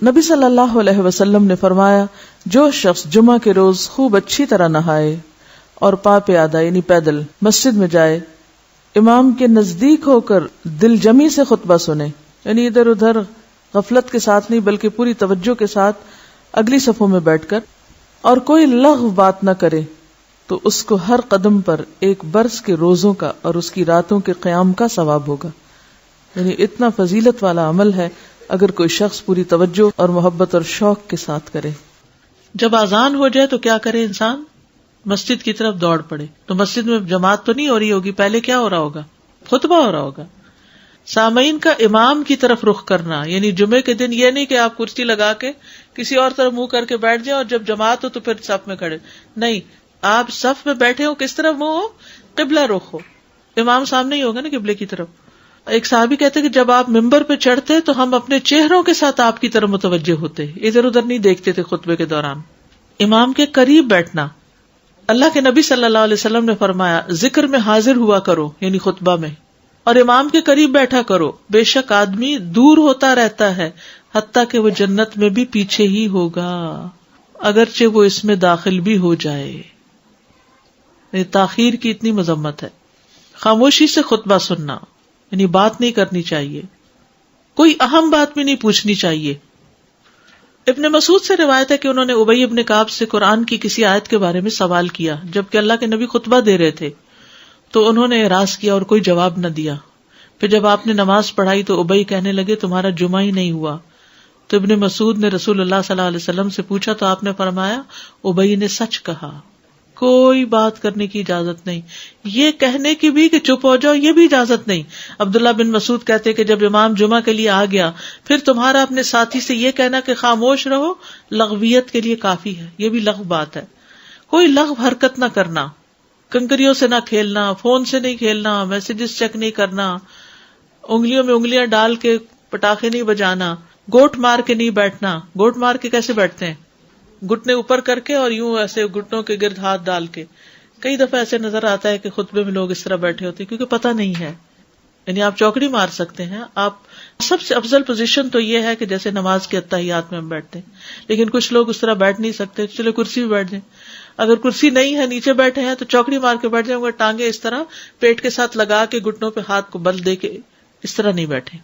نبی صلی اللہ علیہ وسلم نے فرمایا، جو شخص جمعہ کے روز خوب اچھی طرح نہائے اور پا پیادہ یعنی پیدل مسجد میں جائے، امام کے نزدیک ہو کر دل جمی سے خطبہ سنے، یعنی ادھر ادھر غفلت کے ساتھ نہیں بلکہ پوری توجہ کے ساتھ اگلی صفوں میں بیٹھ کر، اور کوئی لغو بات نہ کرے، تو اس کو ہر قدم پر ایک برس کے روزوں کا اور اس کی راتوں کے قیام کا ثواب ہوگا. یعنی اتنا فضیلت والا عمل ہے اگر کوئی شخص پوری توجہ اور محبت اور شوق کے ساتھ کرے. جب اذان ہو جائے تو کیا کرے انسان؟ مسجد کی طرف دوڑ پڑے. تو مسجد میں جماعت تو نہیں ہو رہی ہوگی، پہلے کیا ہو رہا ہوگا؟ خطبہ ہو رہا ہوگا. سامعین کا امام کی طرف رخ کرنا، یعنی جمعے کے دن یہ نہیں کہ آپ کرسی لگا کے کسی اور طرف منہ کر کے بیٹھ جائیں اور جب جماعت ہو تو پھر صف میں کھڑے. نہیں، آپ صف میں بیٹھے ہو، کس طرف منہ ہو؟ قبلہ رخ ہو. امام سامنے ہی ہوگا نا قبلے کی طرف. ایک صحابی کہتے کہ جب آپ ممبر پہ چڑھتے تو ہم اپنے چہروں کے ساتھ آپ کی طرف متوجہ ہوتے، ادھر ادھر نہیں دیکھتے تھے خطبے کے دوران. امام کے قریب بیٹھنا، اللہ کے نبی صلی اللہ علیہ وسلم نے فرمایا، ذکر میں حاضر ہوا کرو یعنی خطبہ میں، اور امام کے قریب بیٹھا کرو. بے شک آدمی دور ہوتا رہتا ہے حتیٰ کہ وہ جنت میں بھی پیچھے ہی ہوگا اگرچہ وہ اس میں داخل بھی ہو جائے. تاخیر کی اتنی مذمت ہے. خاموشی سے خطبہ سننا، یعنی بات نہیں کرنی چاہیے، کوئی اہم بات بھی نہیں پوچھنی چاہیے. ابن مسعود سے روایت ہے کہ انہوں نے ابی ابن کعب سے قرآن کی کسی آیت کے بارے میں سوال کیا جبکہ اللہ کے نبی خطبہ دے رہے تھے، تو انہوں نے اعراض کیا اور کوئی جواب نہ دیا. پھر جب آپ نے نماز پڑھائی تو ابی کہنے لگے، تمہارا جمعہ ہی نہیں ہوا. تو ابن مسعود نے رسول اللہ صلی اللہ علیہ وسلم سے پوچھا تو آپ نے فرمایا، ابی نے سچ کہا، کوئی بات کرنے کی اجازت نہیں. یہ کہنے کی بھی کہ چپ ہو جاؤ یہ بھی اجازت نہیں. عبداللہ بن مسعود کہتے کہ جب امام جمعہ کے لیے آ گیا پھر تمہارا اپنے ساتھی سے یہ کہنا کہ خاموش رہو لغویت کے لیے کافی ہے. یہ بھی لغو بات ہے. کوئی لغو حرکت نہ کرنا، کنکریوں سے نہ کھیلنا، فون سے نہیں کھیلنا، میسجز چیک نہیں کرنا، انگلیوں میں انگلیاں ڈال کے پٹاخے نہیں بجانا، گوٹ مار کے نہیں بیٹھنا. گوٹ مار کے کیسے بیٹھتے ہیں؟ گھٹنے اوپر کر کے اور یوں ایسے گھٹنوں کے گرد ہاتھ ڈال کے. کئی دفعہ ایسے نظر آتا ہے کہ خطبے میں لوگ اس طرح بیٹھے ہوتے ہیں کیونکہ پتہ نہیں ہے. یعنی آپ چوکڑی مار سکتے ہیں. آپ سب سے افضل پوزیشن تو یہ ہے کہ جیسے نماز کے اتحیات میں ہم بیٹھتے ہیں، لیکن کچھ لوگ اس طرح بیٹھ نہیں سکتے، چلے کرسی بھی بیٹھ جائیں. اگر کرسی نہیں ہے، نیچے بیٹھے ہیں تو چوکڑی مار کے بیٹھ جائیں، ٹانگیں اس طرح پیٹ کے ساتھ لگا کے گھٹنوں پہ ہاتھ کو بل دے کے اس طرح نہیں بیٹھے.